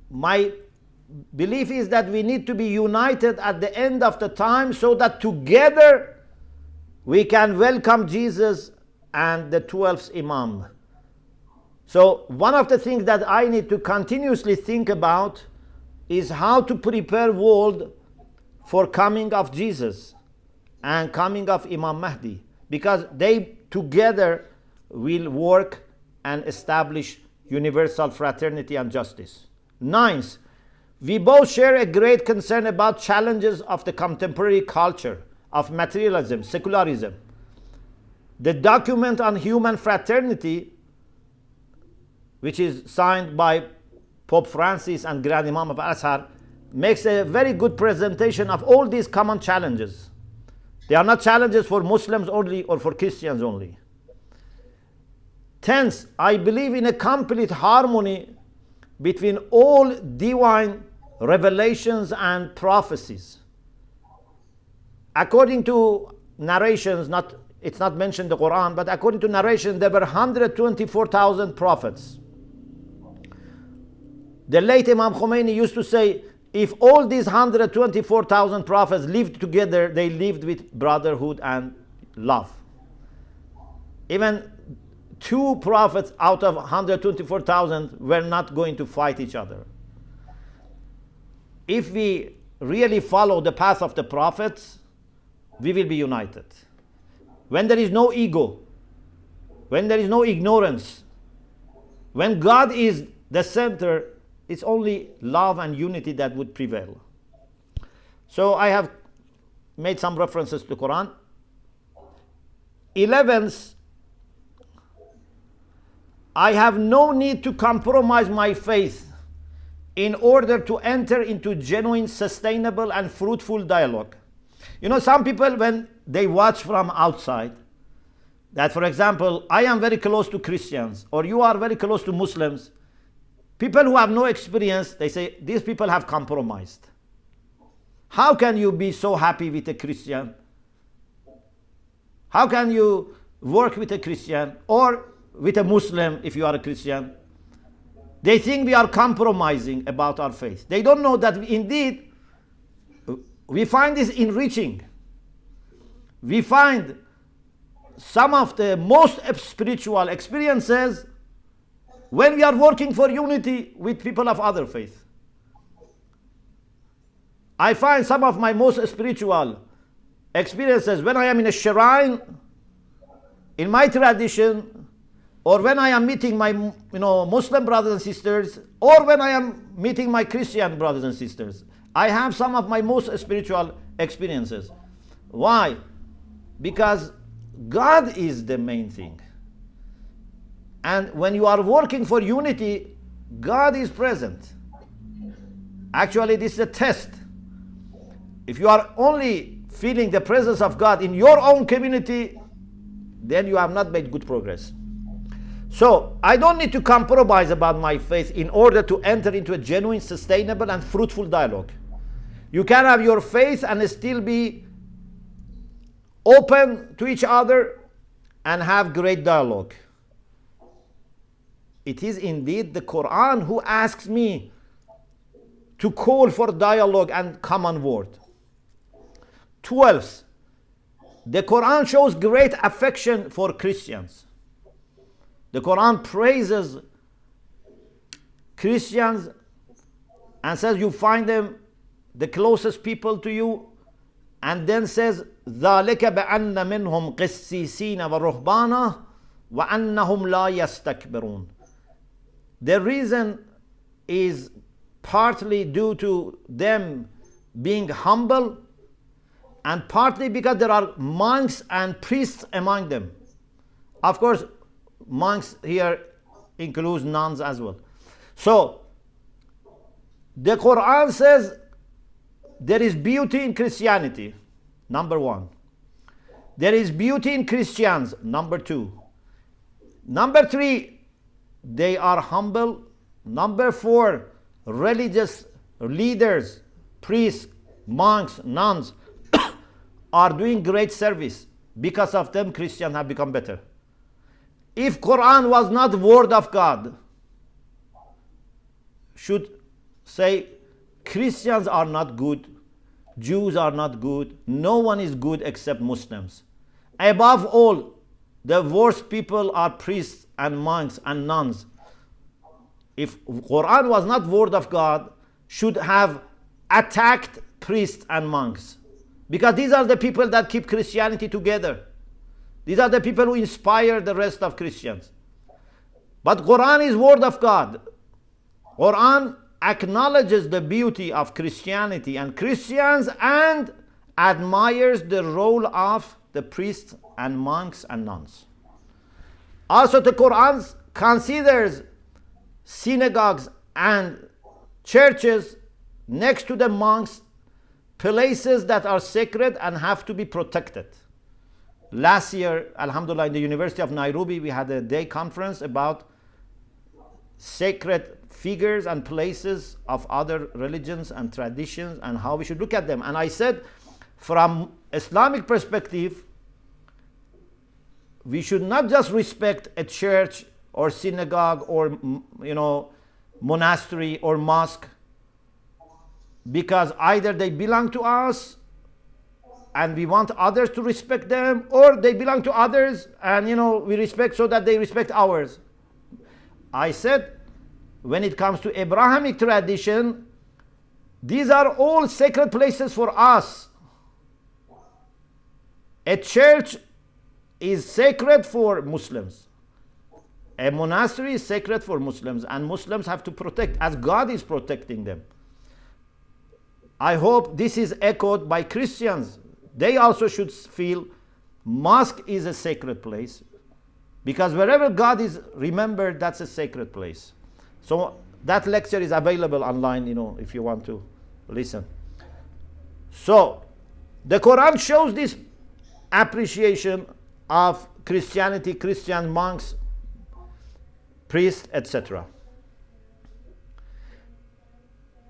my belief is that we need to be united at the end of the time so that together we can welcome Jesus and the 12th Imam. So one of the things that I need to continuously think about is how to prepare world for coming of Jesus and coming of Imam Mahdi, because they together will work and establish universal fraternity and justice. 9th, we both share a great concern about challenges of the contemporary culture of materialism, secularism. The document on human fraternity, which is signed by Pope Francis and Grand Imam of Azhar, makes a very good presentation of all these common challenges. They are not challenges for Muslims only or for Christians only. 10th, I believe in a complete harmony between all divine revelations and prophecies. according to narrations, it's not mentioned in the Quran, but according to narration, there were 124,000 prophets. The late Imam Khomeini used to say, if all these 124,000 prophets lived together, they lived with brotherhood and love. Even 2 prophets out of 124,000 were not going to fight each other. If we really follow the path of the prophets, we will be united. When there is no ego, when there is no ignorance, when God is the center, it's only love and unity that would prevail. So I have made some references to the Quran. 11th, I have no need to compromise my faith in order to enter into genuine, sustainable, and fruitful dialogue. You know, some people, when they watch from outside, that, for example, I am very close to Christians, or you are very close to Muslims, people who have no experience, they say, these people have compromised. How can you be so happy with a Christian? How can you work with a Christian or with a Muslim if you are a Christian? They think we are compromising about our faith. They don't know that indeed we find this enriching. We find some of the most spiritual experiences when we are working for unity with people of other faith. I find some of my most spiritual experiences when I am in a shrine, in my tradition, or when I am meeting my Muslim brothers and sisters, or when I am meeting my Christian brothers and sisters. I have some of my most spiritual experiences. Why? Because God is the main thing. And when you are working for unity, God is present. Actually, this is a test. If you are only feeling the presence of God in your own community, then you have not made good progress. So, I don't need to compromise about my faith in order to enter into a genuine, sustainable, and fruitful dialogue. You can have your faith and still be open to each other and have great dialogue. It is indeed the Quran who asks me to call for dialogue and common word. 12th, the Quran shows great affection for Christians. The Quran praises Christians and says you find them the closest people to you, and then says ذَلِكَ بَأَنَّ مِنْهُمْ قِسِّيسِينَ وَرُهْبَانًا وَأَنَّهُمْ لَا يَسْتَكْبِرُونَ. The reason is partly due to them being humble, and partly because there are monks and priests among them. Of course, monks here includes nuns as well. So, the Quran says there is beauty in Christianity, number 1. There is beauty in Christians, number 2. Number 3, they are humble. Number 4, religious leaders, priests, monks, nuns are doing great service. Because of them, Christians have become better. If Quran was not word of God, should say Christians are not good, Jews are not good, no one is good except Muslims. Above all, the worst people are priests and monks and nuns. If Quran was not word of God, should have attacked priests and monks. Because these are the people that keep Christianity together. These are the people who inspire the rest of Christians. But Quran is word of God. Quran acknowledges the beauty of Christianity and Christians and admires the role of the priests and monks and nuns. Also, the Quran considers synagogues and churches next to the monks places that are sacred and have to be protected. Last year, Alhamdulillah, in the University of Nairobi, we had a day conference about sacred figures and places of other religions and traditions and how we should look at them. And I said, from Islamic perspective, we should not just respect a church or synagogue or monastery or mosque because either they belong to us and we want others to respect them, or they belong to others and we respect so that they respect ours. I said, when it comes to Abrahamic tradition, these are all sacred places for us. A church is sacred for Muslims. A monastery is sacred for Muslims, and Muslims have to protect as God is protecting them. I hope this is echoed by Christians. They also should feel mosque is a sacred place, because wherever God is remembered, that's a sacred place. So that lecture is available online, if you want to listen. So the Quran shows this appreciation of Christianity, Christian monks, priests, etc.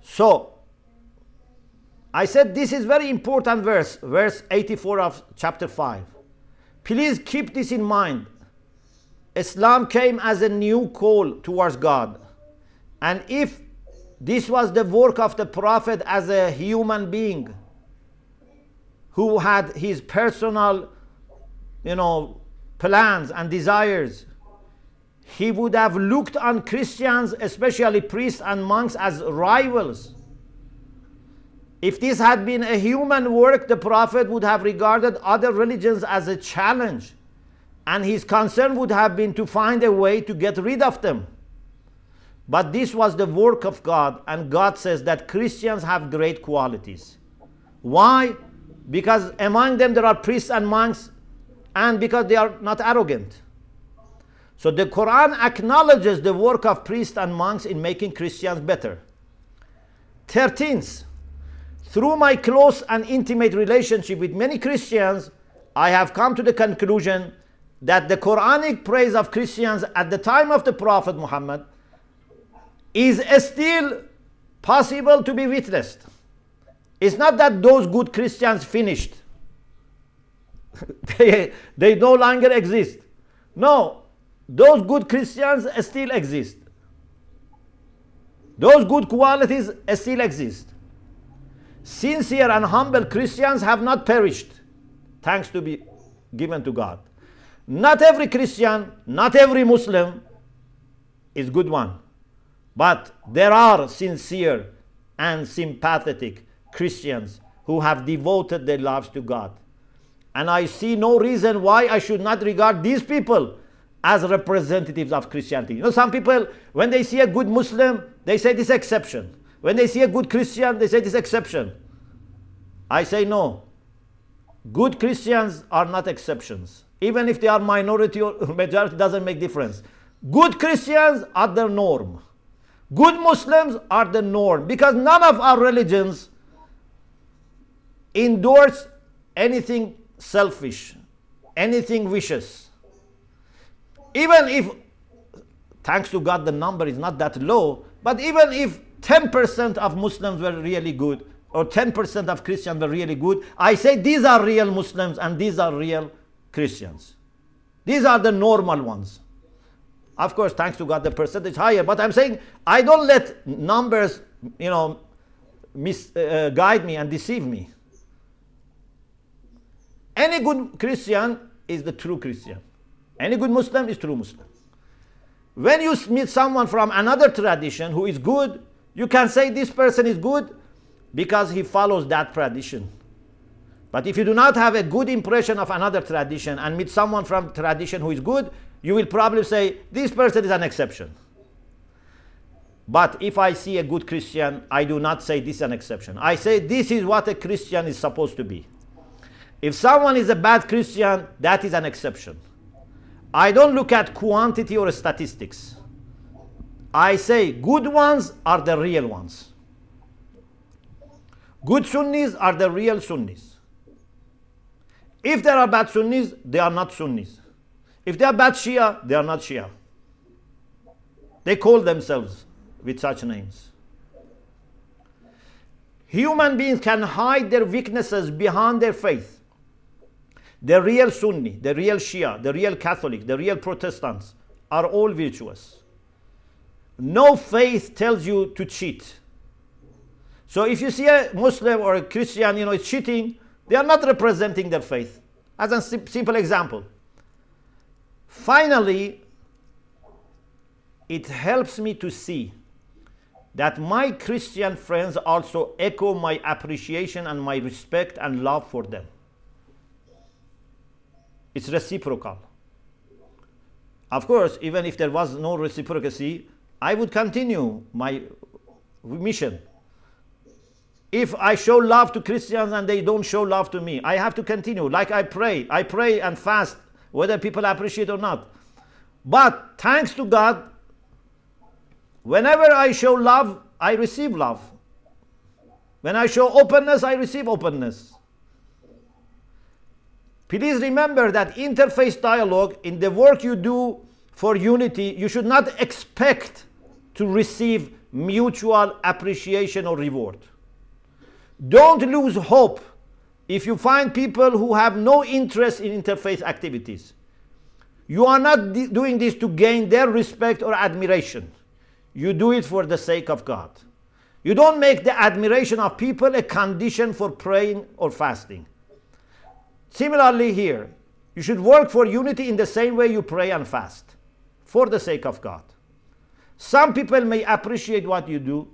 So I said this is very important verse 84 of chapter 5. Please keep this in mind. Islam came as a new call towards God. And if this was the work of the Prophet as a human being who had his personal, plans and desires, he would have looked on Christians, especially priests and monks, as rivals. If this had been a human work, the Prophet would have regarded other religions as a challenge, and his concern would have been to find a way to get rid of them. But this was the work of God, and God says that Christians have great qualities. Why? Because among them there are priests and monks, and because they are not arrogant. So the Quran acknowledges the work of priests and monks in making Christians better. 13th, through my close and intimate relationship with many Christians, I have come to the conclusion that the Quranic praise of Christians at the time of the Prophet Muhammad is still possible to be witnessed. It's not that those good Christians finished. they no longer exist. No, those good Christians still exist. Those good qualities still exist. Sincere and humble Christians have not perished, thanks to be given to God. Not every Christian, not every Muslim is good one. But there are sincere and sympathetic Christians who have devoted their lives to God. And I see no reason why I should not regard these people as representatives of Christianity. Some people, when they see a good Muslim, they say this exception. When they see a good Christian, they say this exception. I say no. Good Christians are not exceptions. Even if they are minority or majority, doesn't make difference. Good Christians are the norm. Good Muslims are the norm, because none of our religions endorse anything selfish, anything vicious. Even if, thanks to God, the number is not that low, but even if 10% of Muslims were really good, or 10% of Christians were really good, I say these are real Muslims and these are real Christians. These are the normal ones. Of course, thanks to God, the percentage higher. But I'm saying I don't let numbers, guide me and deceive me. Any good Christian is the true Christian. Any good Muslim is true Muslim. When you meet someone from another tradition who is good, you can say this person is good because he follows that tradition. But if you do not have a good impression of another tradition and meet someone from tradition who is good, you will probably say this person is an exception. But if I see a good Christian, I do not say this is an exception. I say this is what a Christian is supposed to be. If someone is a bad Christian, that is an exception. I don't look at quantity or statistics. I say good ones are the real ones. Good Sunnis are the real Sunnis. If there are bad Sunnis, they are not Sunnis. If they are bad Shia, they are not Shia. They call themselves with such names. Human beings can hide their weaknesses behind their faith The real Sunni, the real Shia, the real Catholic, the real Protestants are all virtuous. No faith tells you to cheat. So if you see a Muslim or a Christian, is cheating, they are not representing their faith. As a simple example. Finally, it helps me to see that my Christian friends also echo my appreciation and my respect and love for them. It's reciprocal. Of course, even if there was no reciprocity, I would continue my mission. If I show love to Christians and they don't show love to me, I have to continue. Like I pray and fast, whether people appreciate or not. But thanks to God, whenever I show love, I receive love. When I show openness, I receive openness. Please remember that interfaith dialogue, in the work you do for unity, you should not expect to receive mutual appreciation or reward. Don't lose hope if you find people who have no interest in interfaith activities. You are not doing this to gain their respect or admiration. You do it for the sake of God. You don't make the admiration of people a condition for praying or fasting. Similarly here, you should work for unity in the same way you pray and fast, for the sake of God. Some people may appreciate what you do.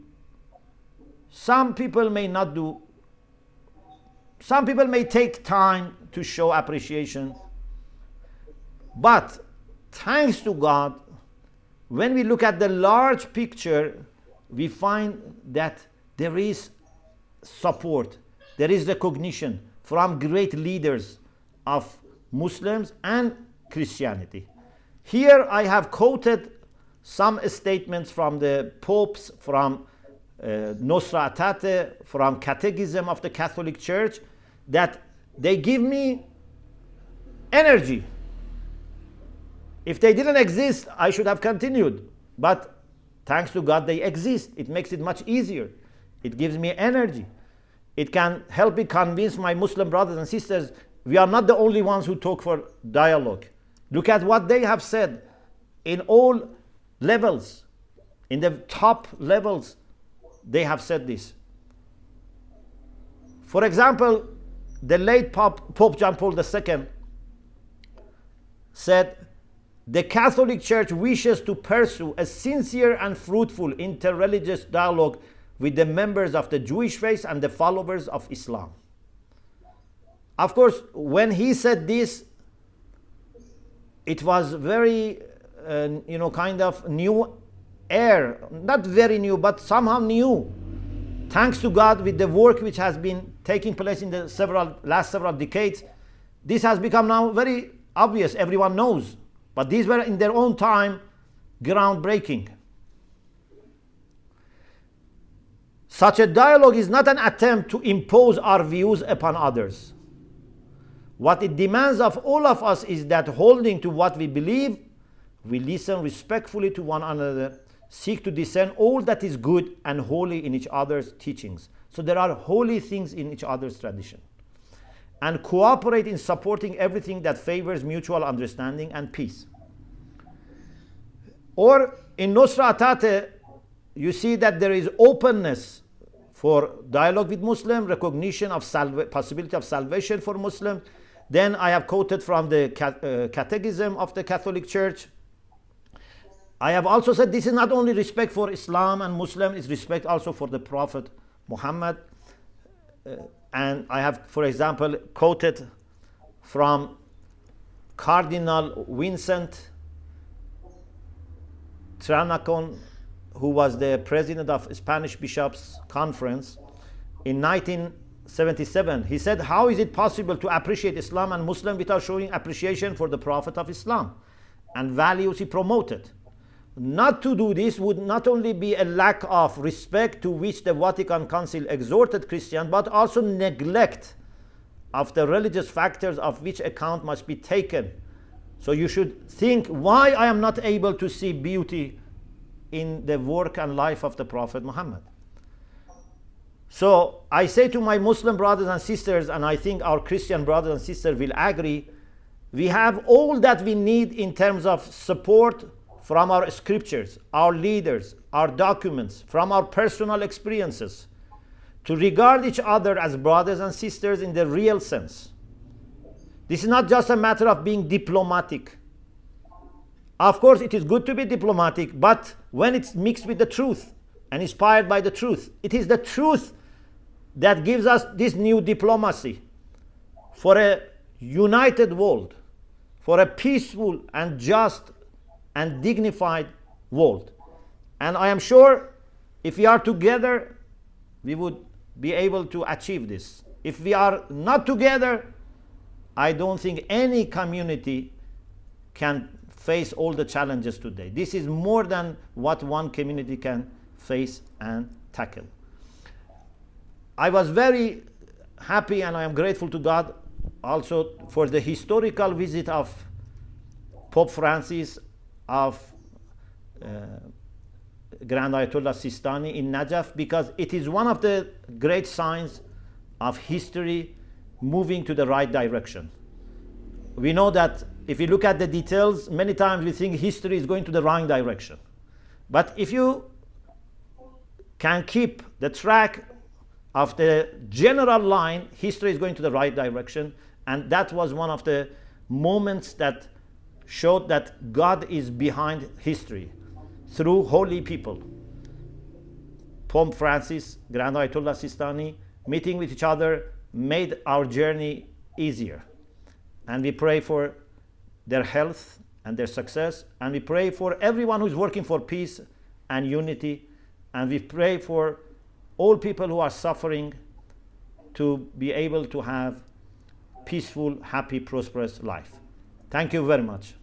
Some people may not do. Some people may take time to show appreciation. But thanks to God, when we look at the large picture, we find that there is support, there is recognition from great leaders of Muslims and Christianity. Here I have quoted some statements from the popes, from Nostra Aetate, from Catechism of the Catholic Church, that they give me energy. If they didn't exist, I should have continued. But thanks to God, they exist. It makes it much easier. It gives me energy. It can help me convince my Muslim brothers and sisters we are not the only ones who talk for dialogue. Look at what they have said in all levels. In the top levels, they have said this. For example, the late Pope John Paul II said, "The Catholic Church wishes to pursue a sincere and fruitful interreligious dialogue with the members of the Jewish faith and the followers of Islam." Of course, when he said this, it was very, kind of new air. Not very new, but somehow new. Thanks to God, with the work which has been taking place in the last several decades, this has become now very obvious. Everyone knows. But these were in their own time groundbreaking. Such a dialogue is not an attempt to impose our views upon others. What it demands of all of us is that, holding to what we believe, we listen respectfully to one another, seek to discern all that is good and holy in each other's teachings. So there are holy things in each other's tradition. And cooperate in supporting everything that favors mutual understanding and peace. Or in Nostra Aetate, you see that there is openness for dialogue with Muslims, recognition of possibility of salvation for Muslims. Then I have quoted from the Catechism of the Catholic Church. I have also said this is not only respect for Islam and Muslims, it's respect also for the Prophet Muhammad. And I have, for example, quoted from Cardinal Vincent Tranacon, who was the president of Spanish Bishops' Conference in 1977. He said, "How is it possible to appreciate Islam and Muslim without showing appreciation for the Prophet of Islam and values he promoted? Not to do this would not only be a lack of respect to which the Vatican Council exhorted Christians, but also neglect of the religious factors of which account must be taken. So you should think why I am not able to see beauty in the work and life of the Prophet Muhammad." So I say to my Muslim brothers and sisters, and I think our Christian brothers and sisters will agree, we have all that we need in terms of support from our scriptures, our leaders, our documents, from our personal experiences, to regard each other as brothers and sisters in the real sense. This is not just a matter of being diplomatic. Of course, it is good to be diplomatic, but when it's mixed with the truth and inspired by the truth, it is the truth that gives us this new diplomacy for a united world, for a peaceful and just and dignified world. And I am sure if we are together, we would be able to achieve this. If we are not together, I don't think any community can face all the challenges today. This is more than what one community can face and tackle. I was very happy and I am grateful to God also for the historical visit of Pope Francis of Grand Ayatollah Sistani in Najaf, because it is one of the great signs of history moving to the right direction. We know that if you look at the details, many times we think history is going to the wrong direction. But if you can keep the track of the general line, history is going to the right direction. And that was one of the moments that showed that God is behind history through holy people. Pope Francis, Grand Ayatollah Sistani, meeting with each other made our journey easier. And we pray for their health and their success. And we pray for everyone who's working for peace and unity. And we pray for all people who are suffering to be able to have peaceful, happy, prosperous life. Thank you very much.